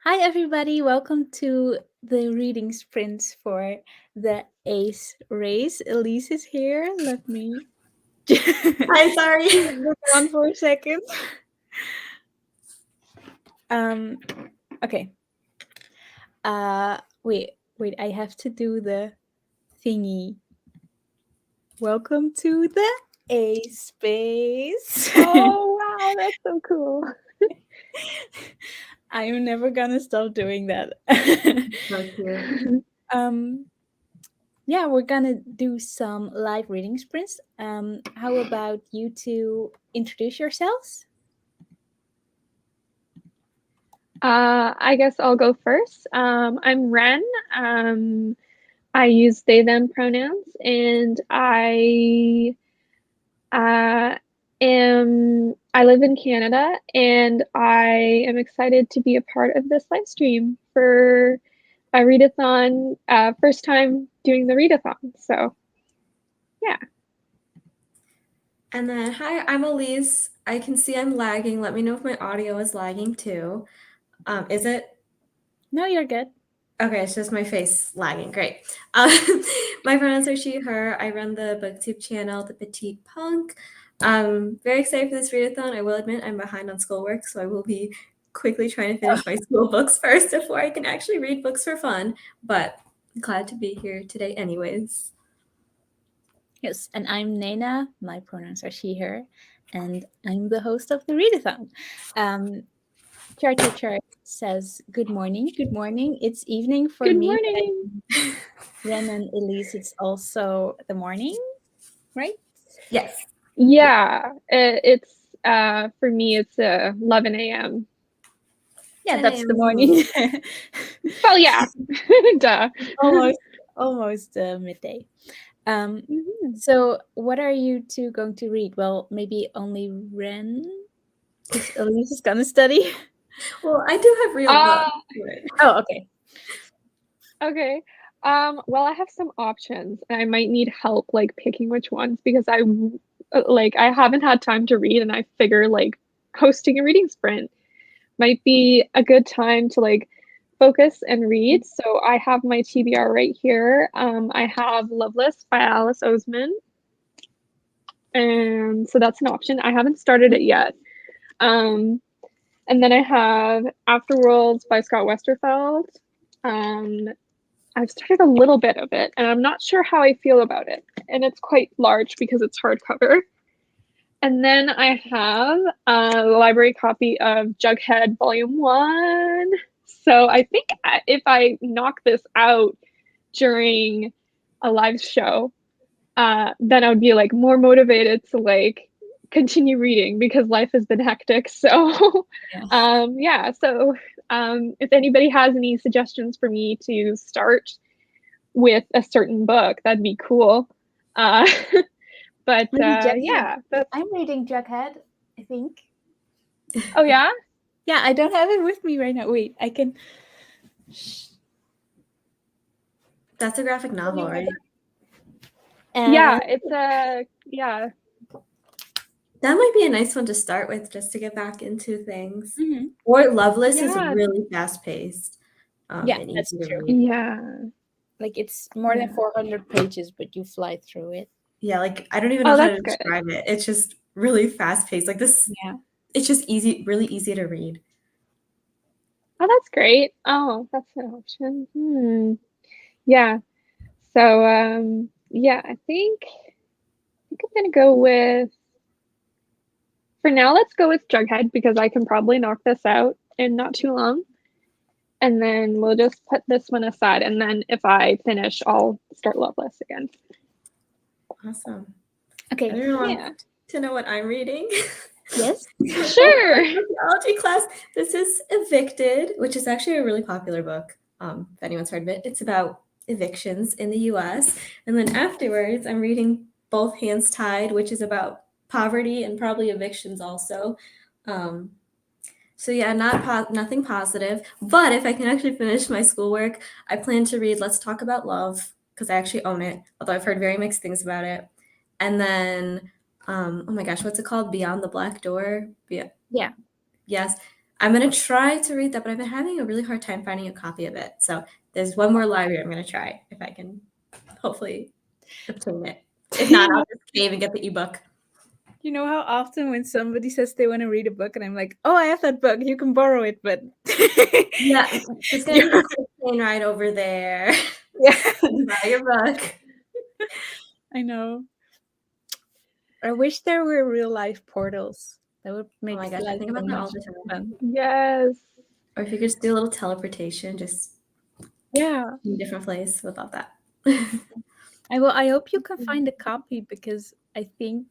Hi, everybody. Welcome to the reading sprints for the ACE race. Elise is here. Let me Hi, sorry. move on for a second. Okay. Wait. I have to do the thingy. Welcome to the ACE space. Oh, wow, that's so cool. I'm never gonna stop doing that. So cute. Yeah, we're gonna do some live reading sprints. How about you two introduce yourselves? I guess I'll go first. I'm Ren. I use they, them pronouns, and I live in Canada, and I am excited to be a part of this live stream for a readathon. First time doing the readathon, so yeah. And then, hi, I'm Elise. I can see I'm lagging. Let me know if my audio is lagging too. Is it? No, you're good. Okay, it's just my face lagging. Great. My pronouns are she, her. I run the booktube channel, The Petite Punk. Very excited for this readathon. I will admit I'm behind on schoolwork, so I will be quickly trying to finish my school books first before I can actually read books for fun. But I'm glad to be here today anyways. Yes, and I'm Nena. My pronouns are she, her, and I'm the host of the readathon. Chart says, Good morning. Good morning. It's evening for Good me. morning. Ren and Elise, it's also the morning, right? Yes. Yeah, it's for me it's 11 a.m. Yeah, 10 that's the a.m. morning. Well, yeah, duh. almost midday. Mhm. So what are you two going to read? Well, maybe only Ren, because Elise is gonna study. Well, I do have real Uh, books. Oh, okay. okay. Well, I have some options, and I might need help like picking which ones because I haven't had time to read, and I figure like hosting a reading sprint might be a good time to like focus and read. So I have my TBR right here. I have Loveless by Alice Oseman, and so that's an option. I haven't started it yet. Um, and then I have Afterworlds by Scott Westerfeld. Um, I've started a little bit of it, and I'm not sure how I feel about it. And it's quite large because it's hardcover. And then I have a library copy of Jughead Volume 1. So I think if I knock this out during a live show, then I would be like more motivated to like continue reading because life has been hectic. So yeah. So if anybody has any suggestions for me to start with a certain book, that'd be cool. But Maybe Jughead. yeah, that's I'm reading Jughead, I think. oh yeah. Yeah, I don't have it with me right now. Wait, I can. That's a graphic novel, right? Yeah, it's a yeah. That might be a nice one to start with just to get back into things. Mhm. Or Loveless is Yeah. really fast-paced Yeah, and that's easy to true. read. Yeah. Like it's more than 400 pages, but you fly through it. Yeah, like I don't even know Oh, how to that's good. describe it. It's just really fast-paced. Like this, Yeah. it's just easy, really easy to read. Oh, that's great. Oh, that's an option. Yeah. So yeah, I think I'm gonna go with for now, let's go with Jughead because I can probably knock this out in not too long. And then we'll just put this one aside. And then if I finish, I'll start Loveless again. Awesome. Okay. Everyone wants Yeah. to know what I'm reading. Yes. Sure. Sociology class. This is Evicted, which is actually a really popular book. If anyone's heard of it, it's about evictions in the U.S. And then afterwards, I'm reading Both Hands Tied, which is about poverty and probably evictions also. So yeah, nothing positive. But if I can actually finish my schoolwork, I plan to read Let's Talk About Love because I actually own it, although I've heard very mixed things about it. And then, oh my gosh, what's it called? Beyond the Black Door. Yeah. Yes. I'm gonna try to read that, but I've been having a really hard time finding a copy of it. So there's one more library I'm gonna try if I can hopefully obtain it. If not, I'll just cave and get the ebook. You know how often when somebody says they want to read a book and I'm like, oh, I have that book, you can borrow it, but Yeah, it's gonna be a quick plane ride over there. yeah, Buy your book. I know. I wish there were real life portals. That would Oh make my gosh, I life think so about that all much the time. fun. Yes. Or if you could just do a little teleportation, just Yeah. in a different place. Would love that. I hope you can find a copy because I think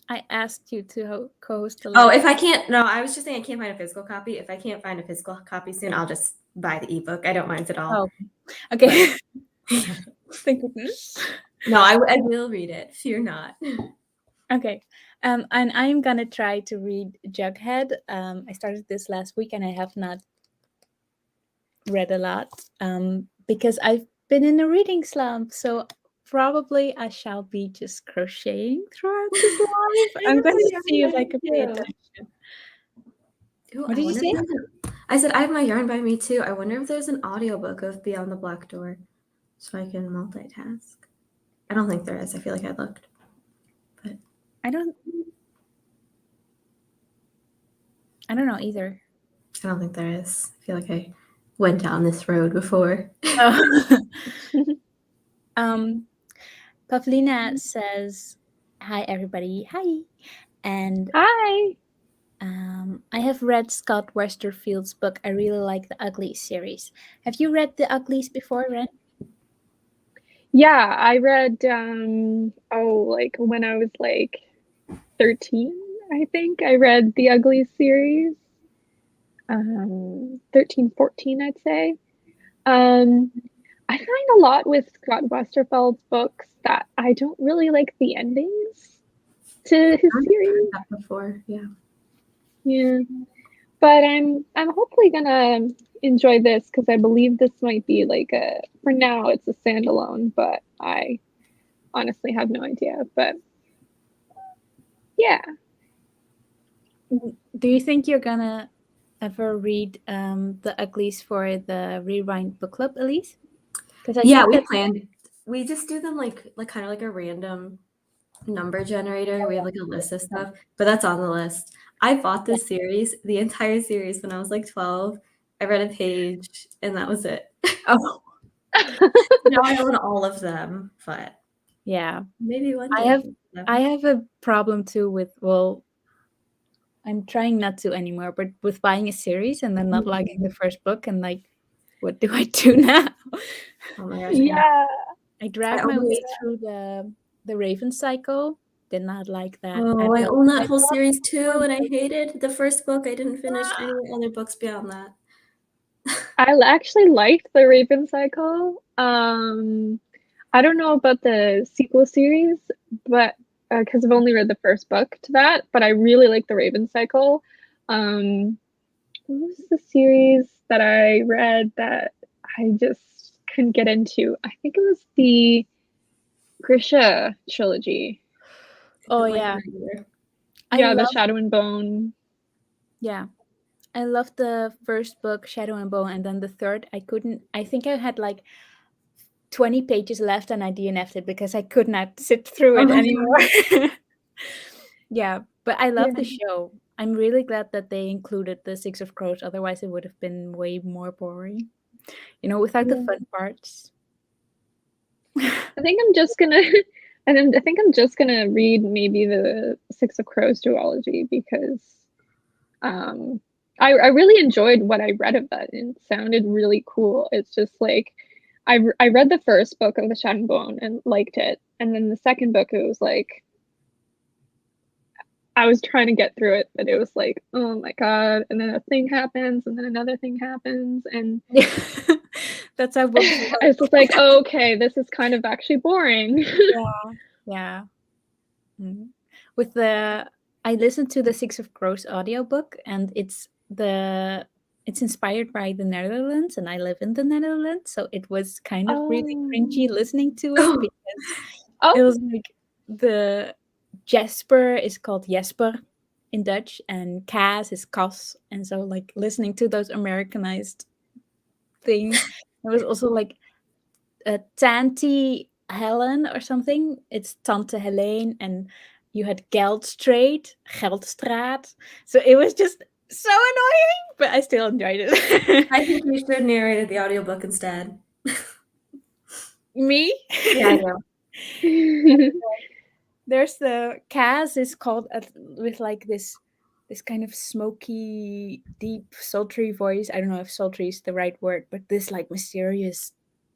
I asked you to co-host the Oh, live. if I can't, no, I was just saying I can't find a physical copy. If I can't find a physical copy soon, I'll just buy the ebook. I don't mind at all. Oh, okay. Thank goodness. No, I will read it. Fear not. Okay. And I'm gonna try to read Jughead. I started this last week and I have not read a lot because I've been in a reading slump. So probably I shall be just crocheting throughout this live. I I'm have going my to yarn see if by I me can pay too. attention. Ooh, What I did you wonder say? I said I have my yarn by me too. I wonder if there's an audiobook of Beyond the Black Door so I can multitask. I don't think there is. I feel like I looked. I don't know either. I don't think there is. I feel like I went down this road before. Oh. Pavlina says, "Hi everybody, hi," and Hi. I have read Scott Westerfield's book. I really like the Uglies series. Have you read the Uglies before, Ren? Yeah, I read like when I was like 13, I think. I read the Ugly series. 13, 14, I'd say. Um I find a lot with Scott Westerfeld's books that I don't really like the endings to his I've series. heard that before. Yeah. Yeah. But I'm hopefully gonna enjoy this because I believe this might be like for now it's a standalone, but I honestly have no idea. But yeah. Do you think you're gonna ever read the Uglies for the Rewind book club, Elise? Because I Yeah, think we that planned. We just do them like kind of like a random number generator. We have like a list of stuff, but that's on the list. I bought this series, the entire series, when I was like 12. I read a page, and that was it. oh Now I own all of them, but yeah, maybe one I day. have I have a problem too with I'm trying not to anymore, but with buying a series and then not liking the first book and like, what do I do now? Oh my gosh, I know. Yeah. I I dragged my almost, way through the Raven cycle. Did not like that at oh, I all. own that I whole thought series too, and I hated the first book. I didn't finish any other books beyond that. I actually liked the Raven Cycle. I don't know about the sequel series, but because I've only read the first book to that, but I really like the Raven Cycle. Um, what was the series that I read that I just couldn't get into? I think it was the Grisha trilogy. Oh Didn't like yeah, that either. I Yeah, the love Shadow and Bone. yeah. I loved the first book, Shadow and Bone, and then the third. I couldn't. I think I had like 20 pages left, and I DNF'd it because I could not sit through Oh it my anymore. god. Yeah, but I love Yeah. the show. I'm really glad that they included the Six of Crows. Otherwise, it would have been way more boring. Without the Yeah. fun parts. I think I'm just gonna I think I'm just gonna read maybe the Six of Crows duology because um I really enjoyed what I read of that. It sounded really cool. It's just like I read the first book of the Shadow and Bone and liked it, and then the second book it was like I was trying to get through it, but it was like, oh my god, and then a thing happens, and then another thing happens, and Yeah. That's how books it's work. just like, oh, okay, this is kind of actually boring. Yeah. Yeah. Mhm. With the I listened to the Six of Crows audiobook and it's inspired by the Netherlands and I live in the Netherlands, so it was kind of really cringy Oh. listening to it because Oh. it was like the Jesper is called Jesper in Dutch, and Cas is Cas, and so like listening to those Americanized things. There was also like a Tante Helen or something. It's Tante Helene, and you had Geldstraat. So it was just so annoying, but I still enjoyed it. I think you should have narrated the audiobook instead. Me? Yeah, I know. There's the Cas is called with like this kind of smoky, deep, sultry voice. I don't know if sultry is the right word, but this like mysterious,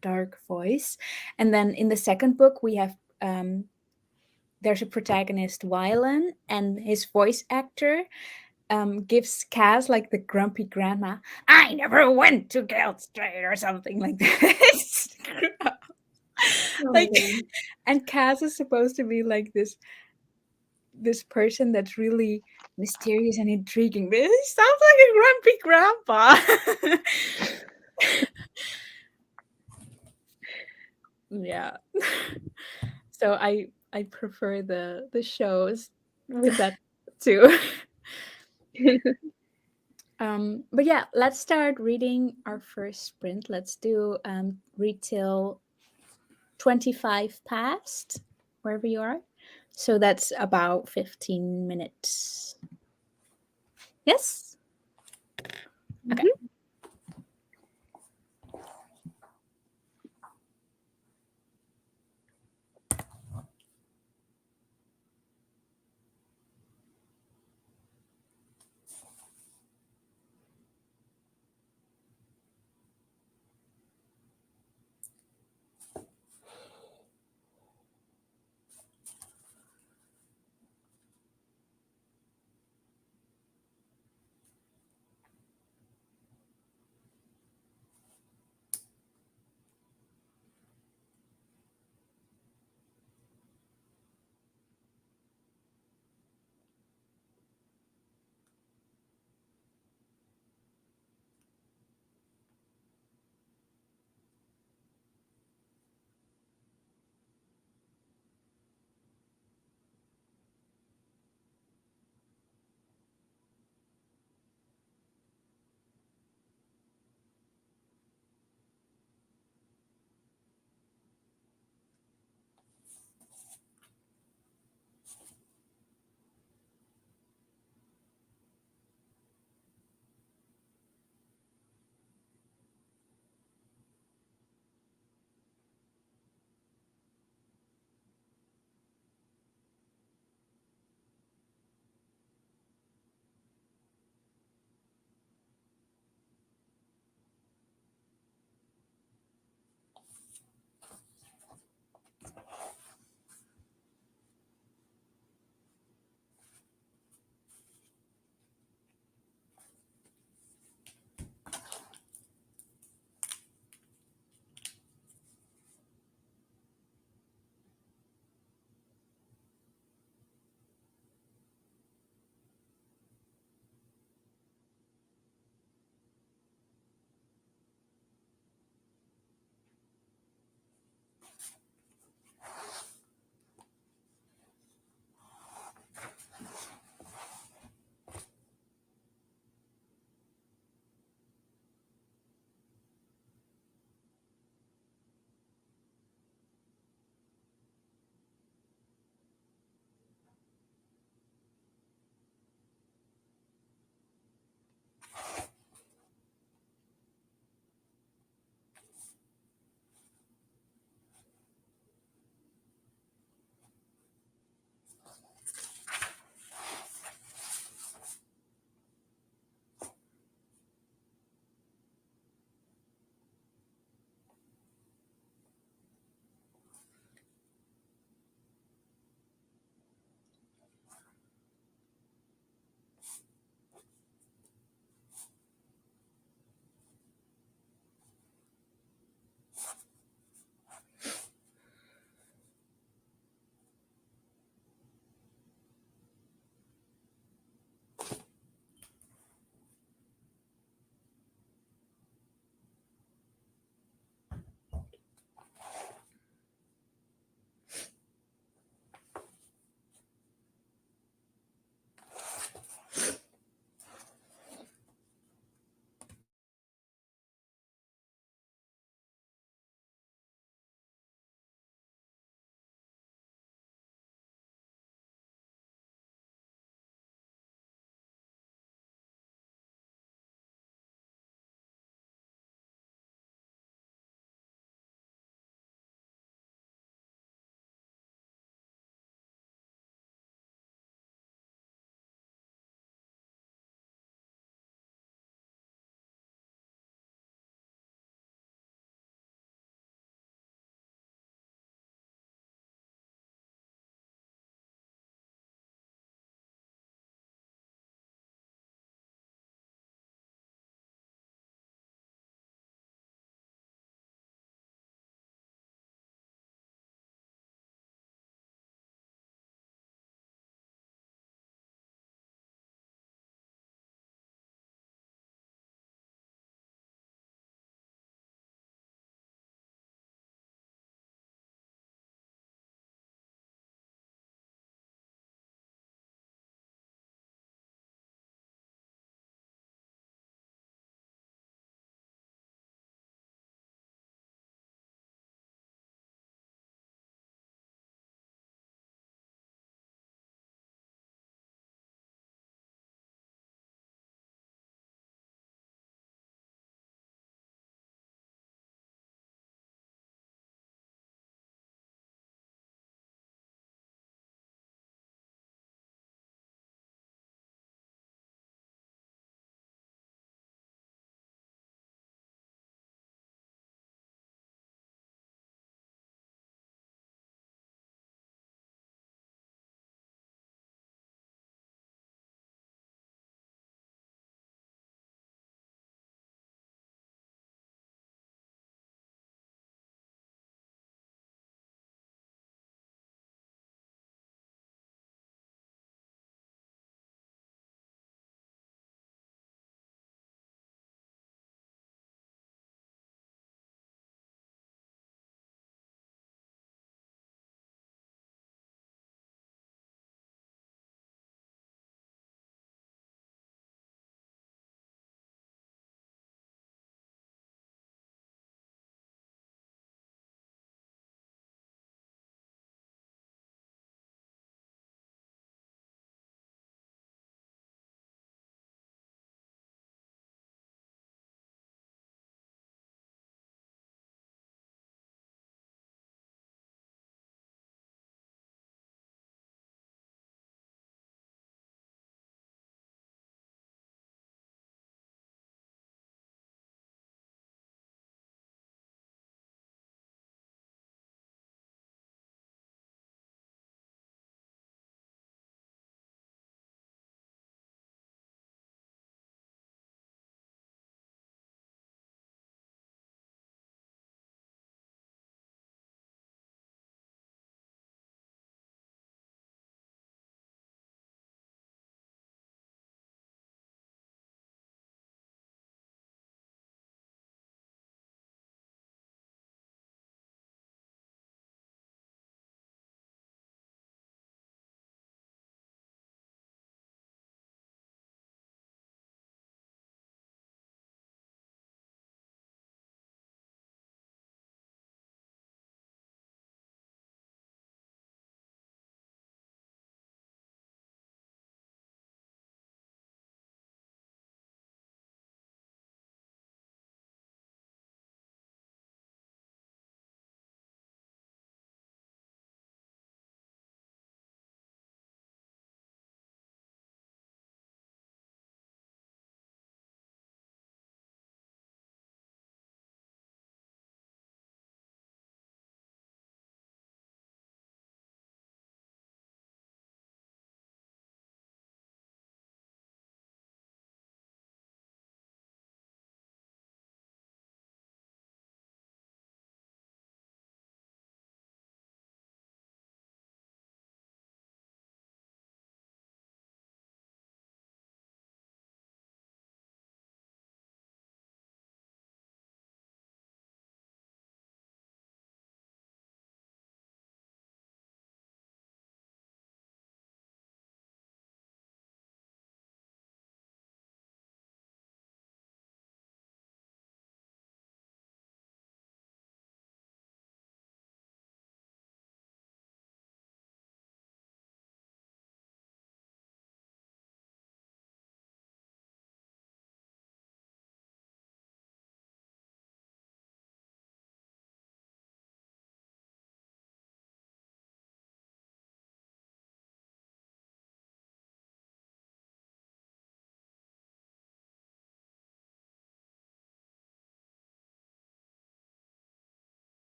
dark voice. And then in the second book, we have there's a protagonist, Wylan, and his voice actor gives Cas like the grumpy grandma. I never went to Geld Street or something like that. Oh my Like, goodness. and Cas is supposed to be like this person that's really mysterious and intriguing, but he sounds like a grumpy grandpa. Yeah. So I prefer the shows with that too. But yeah, let's start reading our first sprint. Let's do read till 25 past, wherever you are. So that's about 15 minutes. Yes? Okay.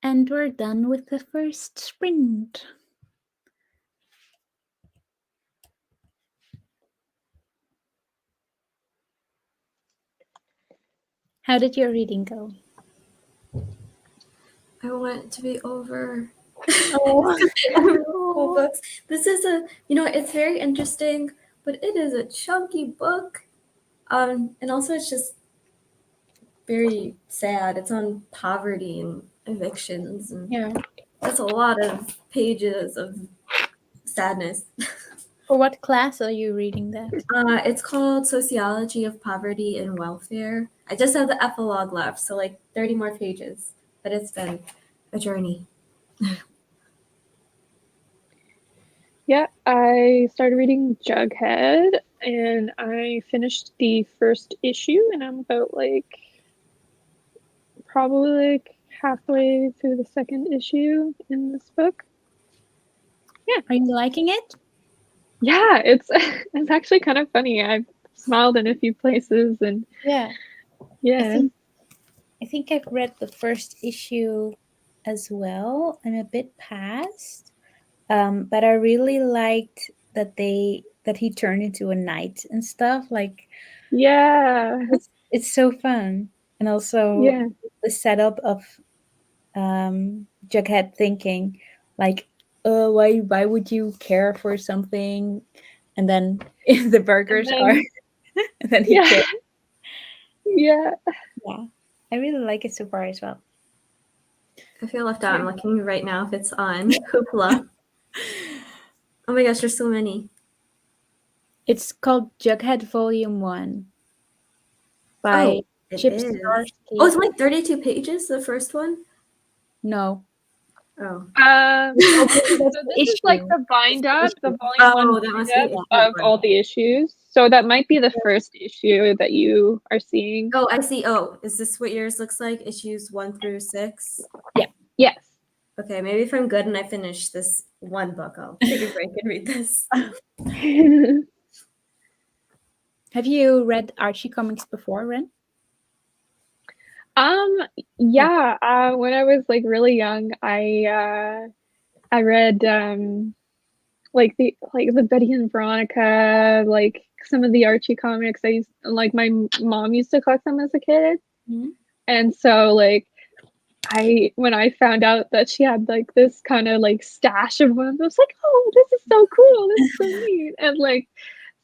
And we're done with the first sprint. How did your reading go? I want it to be over. Oh. Full books. This is it's very interesting, but it is a chunky book. And also it's just very sad. It's on poverty and evictions, and Yeah. that's a lot of pages of sadness. For what class are you reading that? It's called Sociology of Poverty and Welfare. I just have the epilogue left, so like 30 more pages, but it's been a journey. Yeah, I started reading Jughead and I finished the first issue and I'm about probably halfway through the second issue in this book. Yeah. Are you liking it? Yeah, it's actually kind of funny. I've smiled in a few places and yeah. I think I've read the first issue as well. I'm a bit past. But I really liked that he turned into a knight and stuff. Like, yeah, it's so fun, and also the setup of Jughead thinking like, why would you care for something, and then if the burgers are, and then he cares. Yeah, I really like it so far as well. I feel left out. I'm looking right now if it's on Hoopla. Oh my gosh, there's so many. It's called Jughead Volume 1 by Chip Zdarsky. Oh, it's like 32 pages, the first one? No. Oh. So this is like the bind up, the volume 1 bind up of all the issues. So that might be the first issue that you are seeing. Oh, I see. Oh, is this what yours looks like? Issues 1 through 6? Yeah. Yes. Okay, maybe if I'm good and I finish this one book, I'll take a break and read this. Have you read Archie comics before, Ren? Yeah. When I was like really young, I read like the Betty and Veronica, like some of the Archie comics. My mom used to collect them as a kid, and so like when I found out that she had like this kind of like stash of ones, I was like, oh, this is so cool, this is so neat, and like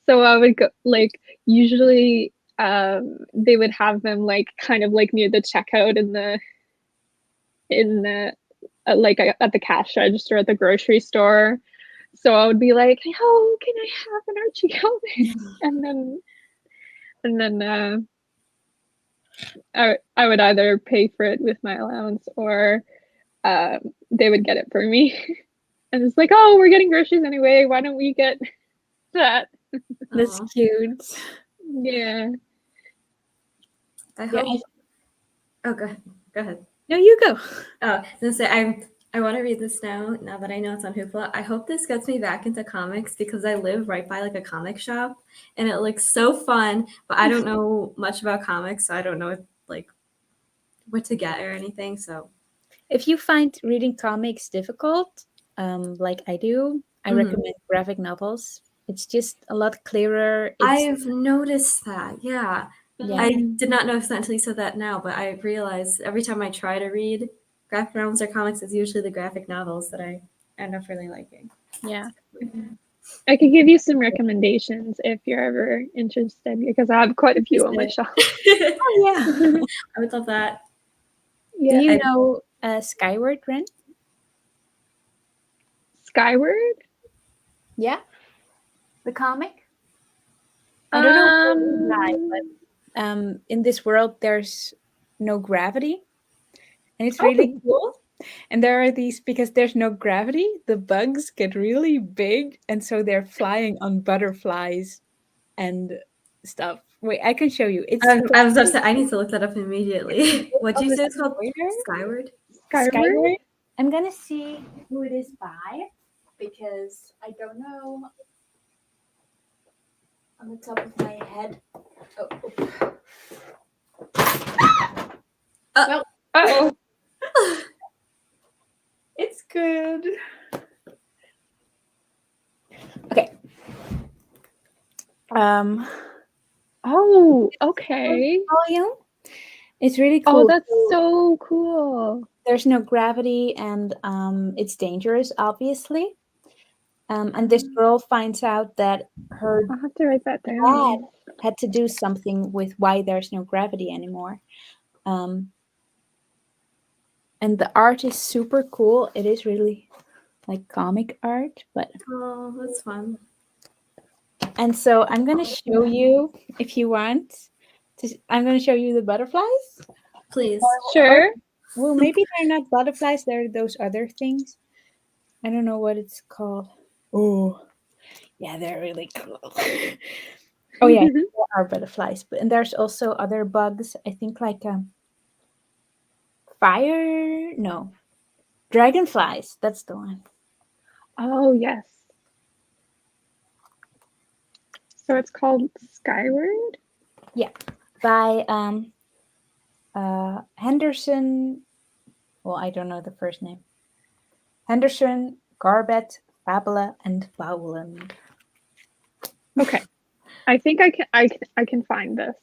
so I would go like usually they would have them like kind of like near the checkout in the like at the cash register at the grocery store. So I would be like, "Oh, can I have an Archie comic?" and then I would either pay for it with my allowance or they would get it for me. And it's like, "Oh, we're getting groceries anyway. Why don't we get that?" That's cute. Yeah. I hope. Oh, go ahead. No, you go. Oh, I was gonna say I want to read this now that I know it's on Hoopla. I hope this gets me back into comics because I live right by like a comic shop and it looks so fun, but I don't know much about comics, so I don't know like what to get or anything. So if you find reading comics difficult, like I do, I recommend graphic novels. It's just a lot clearer. I've noticed that. Yeah. I did not notice that until you said that now, but I realized every time I try to read graphic novels or comics, it's usually the graphic novels that I end up really liking. Yeah. I could give you some recommendations if you're ever interested because I have quite a few on my shelf. Oh, yeah. I would love that. Yeah. Do you know Skyward, Ren? Skyward? Yeah. The comic? I don't know why, but in this world there's no gravity. And it's really cool. And there are these, because there's no gravity, the bugs get really big, and so they're flying on butterflies and stuff. Wait, I can show you. It's I was upset. I need to look that up immediately. What did you say it's called? Skyward? Skyward? I'm gonna see who it is by because I don't know on the top of my head. Uh-oh. Oh, okay. volume. It's really Oh, cool. that's so cool. There's no gravity, and it's dangerous, obviously. And this girl finds out that her I'll have to write that dad down. had to do something with why there's no gravity anymore. And the art is super cool. It is really like comic art, but Oh, that's fun. and so I'm gonna show you if you want. I'm gonna show you the butterflies. Please. Sure. Well, maybe they're not butterflies. They're those other things. I don't know what it's called. Oh, yeah, they're really cool. Oh yeah, there are butterflies, but and there's also other bugs. I think like fire. No, dragonflies. That's the one. Oh, yes. So it's called Skyward? Yeah, by Henderson. Well, I don't know the first name. Henderson, Garbett, Fabula, and Bowland. Okay. I think I can find this,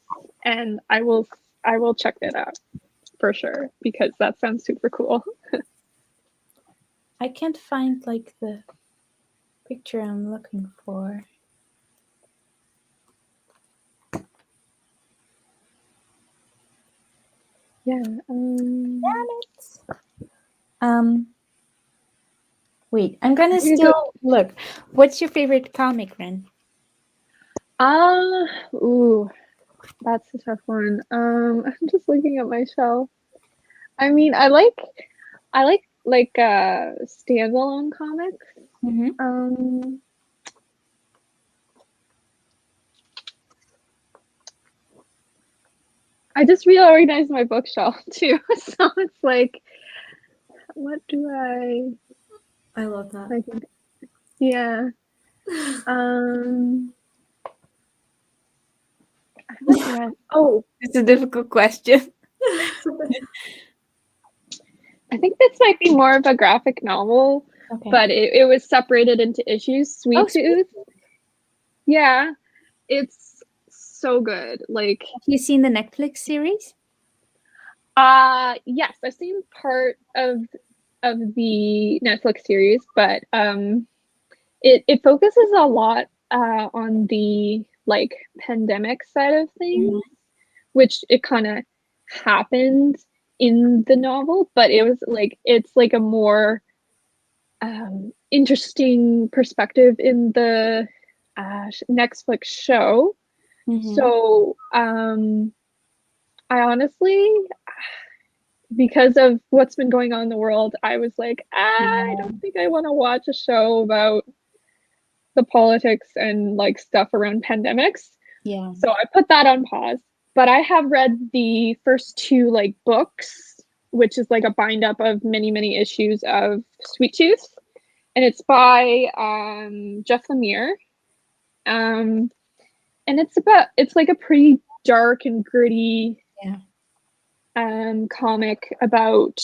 and I will check it out for sure because that sounds super cool. I can't find like the picture I'm looking for. Yeah. Damn it. Wait, I'm gonna Here's still look. What's your favorite comic, Ren? ooh, that's a tough one. I'm just looking at my shelf. I mean, I like standalone comics. Mm-hmm. I just reorganized my bookshelf too, so it's like, what do I love that. I think? Yeah. I haven't read. Oh, It's a difficult question. I think this might be more of a graphic novel, Okay. but it was separated into issues. Sweet Tooth. Yeah, it's so good. Like, Have you seen the Netflix series? yes, I've seen part of the Netflix series, but it focuses a lot on the like pandemic side of things, which it kind of happened in the novel, but it was like it's like a more interesting perspective in the Netflix show. So I honestly, because of what's been going on in the world, I was like, I don't think I want to watch a show about the politics and like stuff around pandemics. Yeah. So I put that on pause. But I have read the first two like books, which is like a bind up of many, many issues of Sweet Tooth. And it's by Jeff Lemire. And it's like a pretty dark and gritty comic about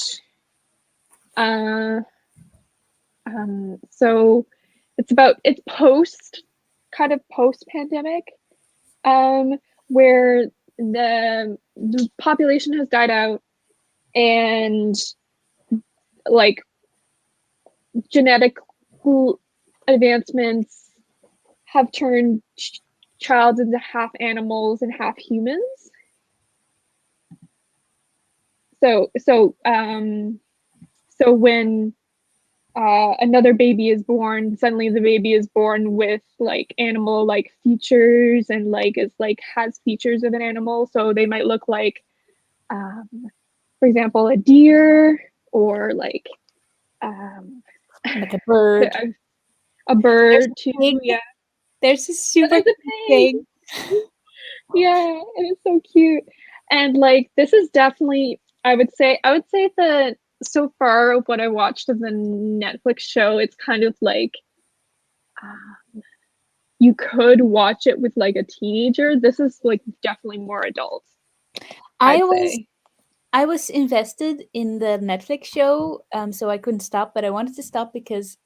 so it's kind of post pandemic, where the population has died out and like genetic advancements have turned child into half animals and half humans. So when another baby is born, suddenly the baby is born with like animal like features and like is like has features of an animal. So they might look like, for example, a deer or like a bird. A bird too. Yeah. There's a super pig. Yeah, and it's so cute. And like this is definitely I would say that so far of what I watched of the Netflix show, it's kind of like you could watch it with like a teenager. This is like definitely more adult. I was invested in the Netflix show, so I couldn't stop, but I wanted to stop because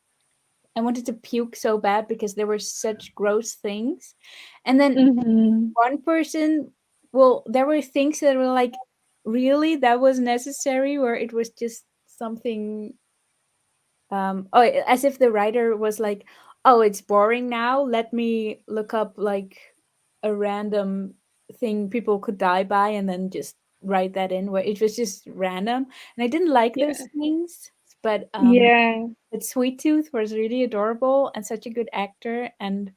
I wanted to puke so bad because there were such gross things. And then Mm-hmm. one person, well, there were things that were like, really, that was necessary, where it was just something, oh, as if the writer was like, oh, it's boring now, let me look up like a random thing people could die by and then just write that in, where it was just random. And I didn't like Yeah. those things, but Yeah. Sweet Tooth was really adorable and such a good actor, and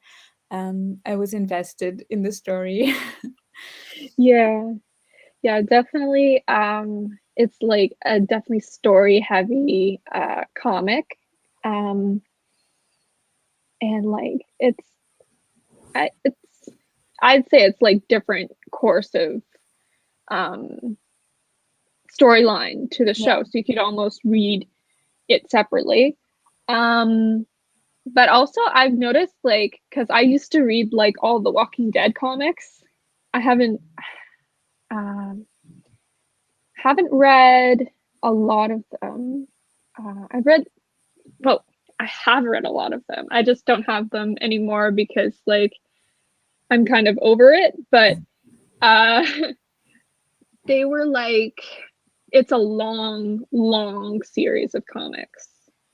I was invested in the story. Yeah. Yeah, definitely. It's like a definitely story heavy comic. Um, and like it's I'd say it's like different course of um storyline to the Yeah. show. So you could almost read it separately. Um, but also I've noticed like because I used to read like all the Walking Dead comics. I um haven't read a lot of them. I've read well, I have read a lot of them. I just don't have them anymore because like I'm kind of over it. But uh they were like it's a long, long series of comics.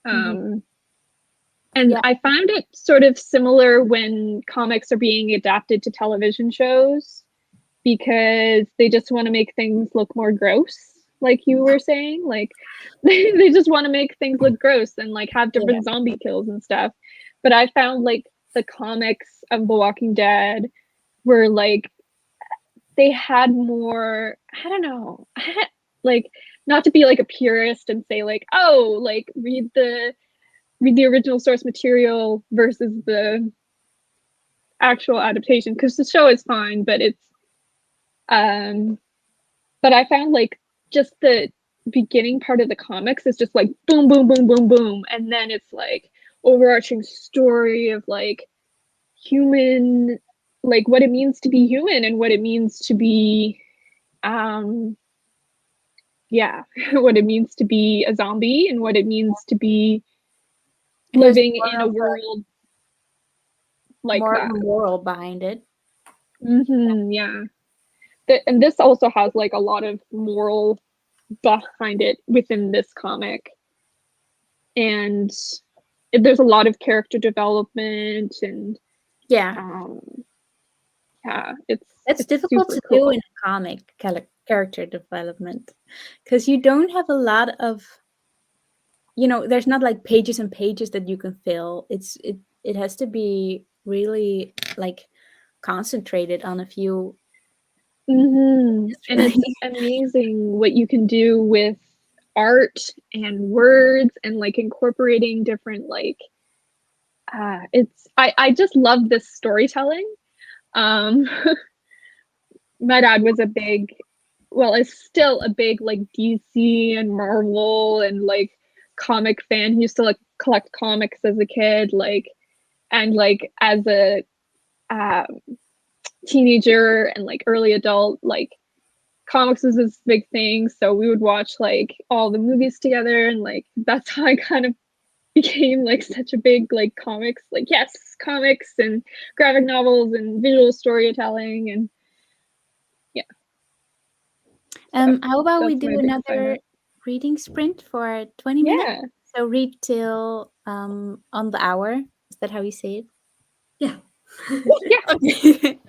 Mhm. Um and Yeah. I find it sort of similar when comics are being adapted to television shows because they just want to make things look more gross, like you were saying. Like they just want to make things look gross and like have Yeah. different zombie kills and stuff. But I found like the comics of The Walking Dead were like they had more, I don't know, like not to be like a purist and say like, oh, like read the original source material versus the actual adaptation because the show is fine, but it's um but I found like just the beginning part of the comics is just like boom, boom, boom, boom, boom, and then it's like overarching story of like human, like what it means to be human and what it means to be, um, yeah, what it means to be a zombie and what it means to be There's living in a world like more of that. a moral behind it. Yeah, and this also has like a lot of moral behind it within this comic, and there's a lot of character development and Yeah. um yeah, It's it's difficult super to do in cool. a comic, character development, because you don't have a lot of, there's not like pages and pages that you can fill. It has to be really like concentrated on a few. It's And really it's amazing what you can do with art and words and like incorporating different like it's I just love this storytelling. um my dad was a big, well, is still a big like DC and Marvel and like comic fan. He used to like collect comics as a kid, like, and like as a um, teenager and like early adult, like comics was this big thing. So we would watch like all the movies together, and like that's how I kind of became like such a big like comics, like yes, comics and graphic novels and visual storytelling, and yeah, so how about we that's do my big another assignment. reading sprint for 20 minutes? Yeah. So read till on the hour. Is that how you say it? Yeah. Yeah. Okay.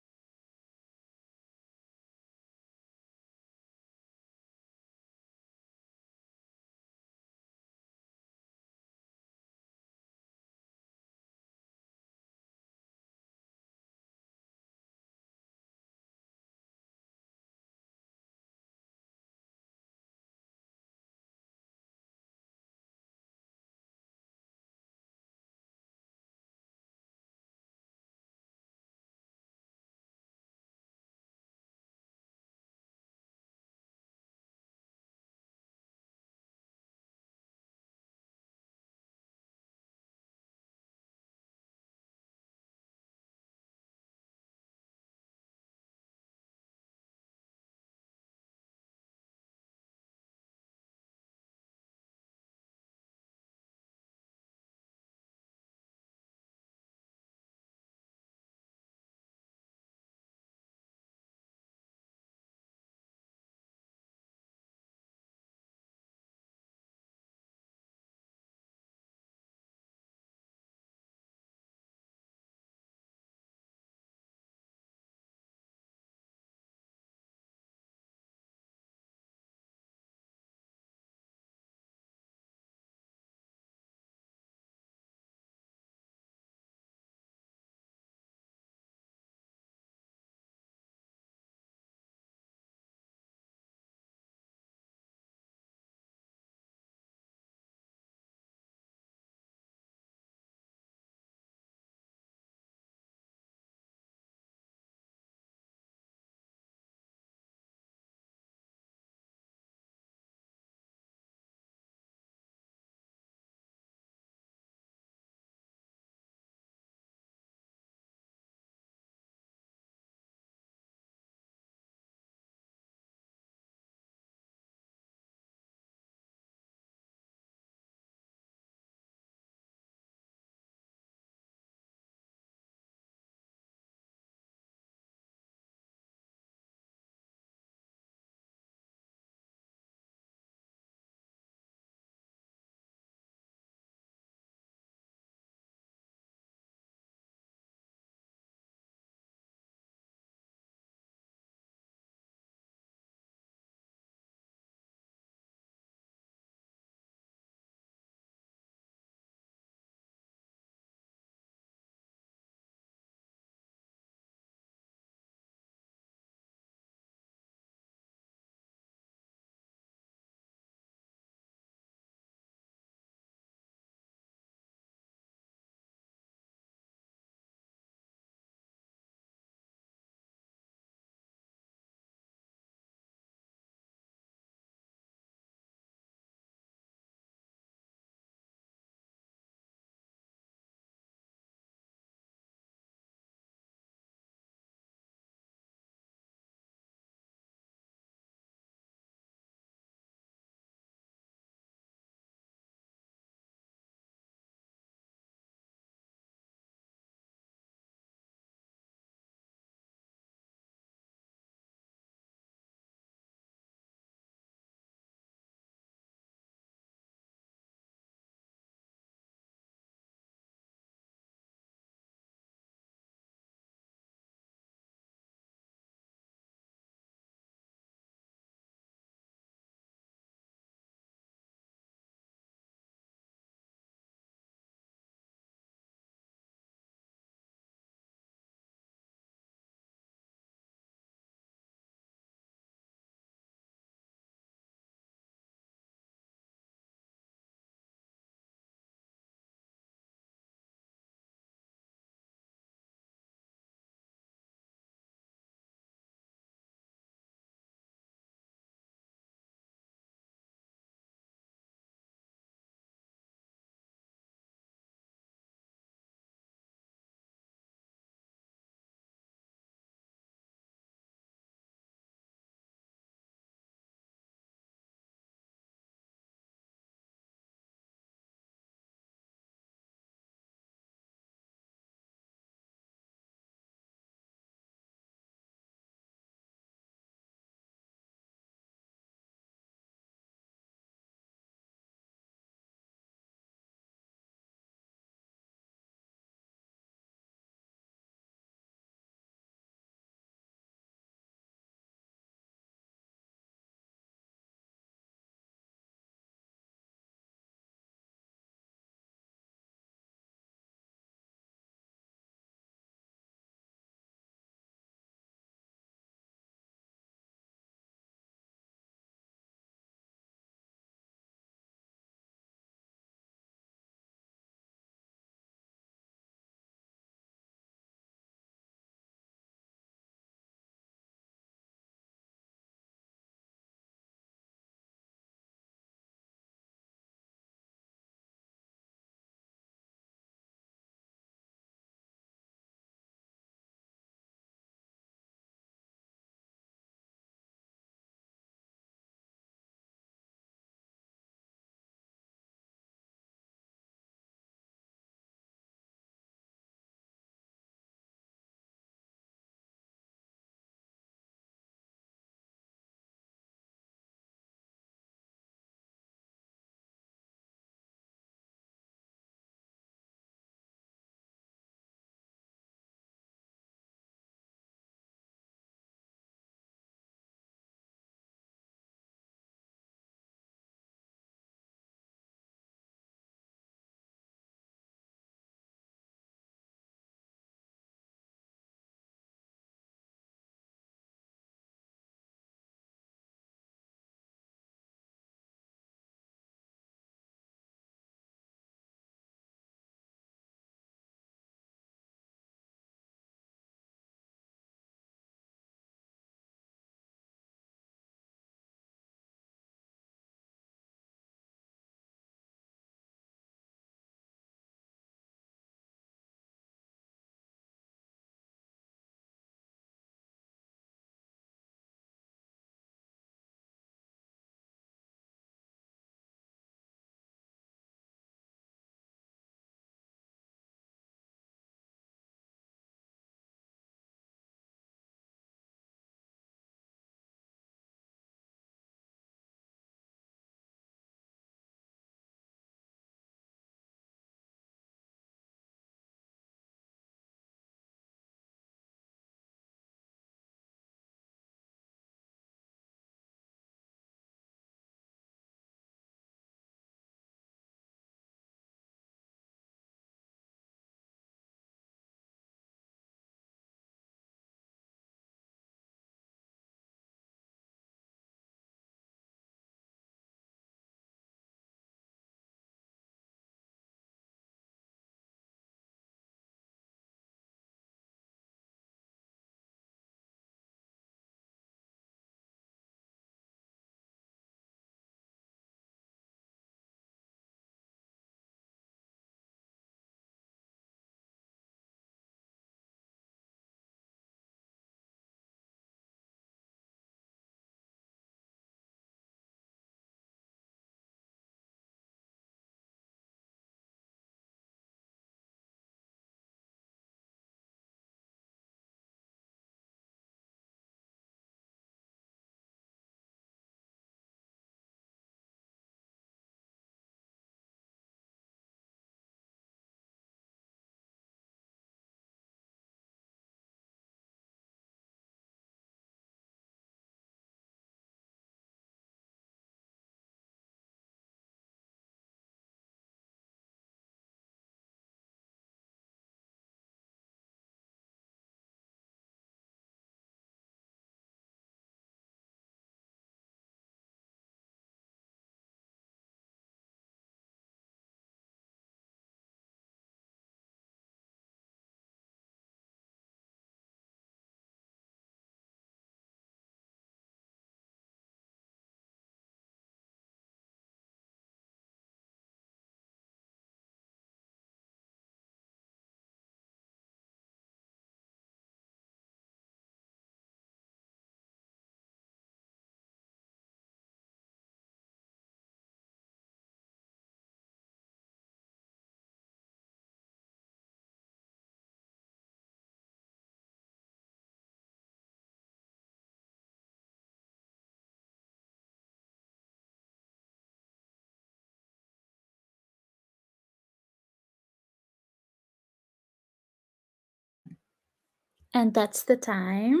And that's the time.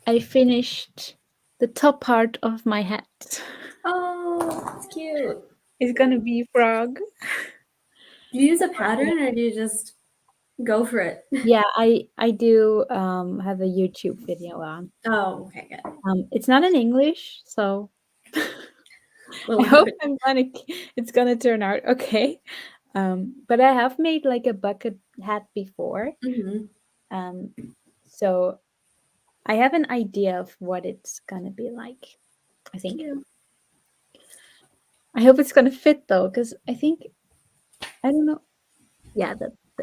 I finished the top part of my hat. Oh, it's cute. It's gonna be frog. Do you use a pattern or do you just go for it? Yeah, I do have a YouTube video on. Oh, okay, good. It's not in English, so I hope it's gonna turn out okay. But I have made like a bucket hat before. Mm-hmm. So I have an idea of what it's gonna be like. I think. Yeah. I hope it's gonna fit though, because I think I don't know. Yeah,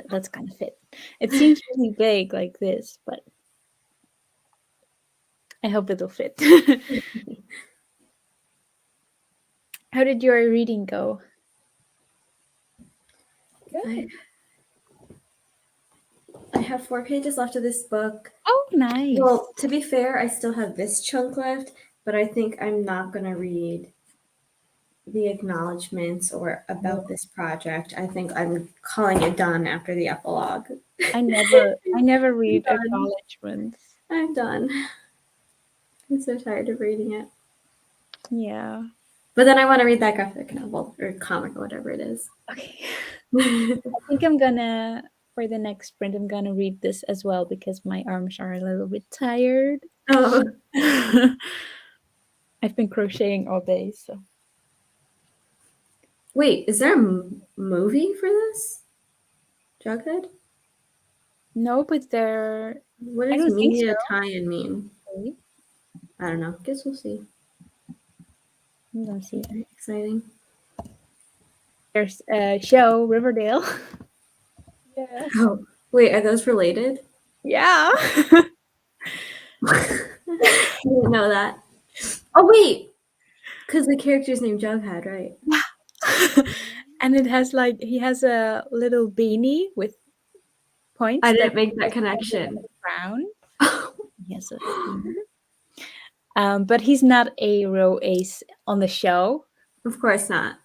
that's gonna fit. It seems really big like this, but I hope it'll fit. How did your reading go? I have 4 pages left of this book. Oh, nice. Well, to be fair, I still have this chunk left, but I think I'm not going to read the acknowledgments or about this project. I think I'm calling it done after the epilogue. I never read done. acknowledgments. I'm done. I'm so tired of reading it. Yeah. But then I want to read that graphic novel or comic or whatever it is. Okay. I think I'm gonna, for the next sprint, I'm gonna read this as well because my arms are a little bit tired. Oh. I've been crocheting all day, so. Wait, is there a movie for this? Jughead? No, but there. What I does don't think media so. tie-in mean? I don't know. Guess we'll see. Let's see. Exciting. There's a show, Riverdale. Yeah. Oh, wait, are those related? Yeah. I didn't know that. Oh, wait. Because the character's named Jughead, right? And it has like, he has a little beanie with points. I didn't make that connection. Brown. He has a beanie. But he's not a real ace on the show. Of course not.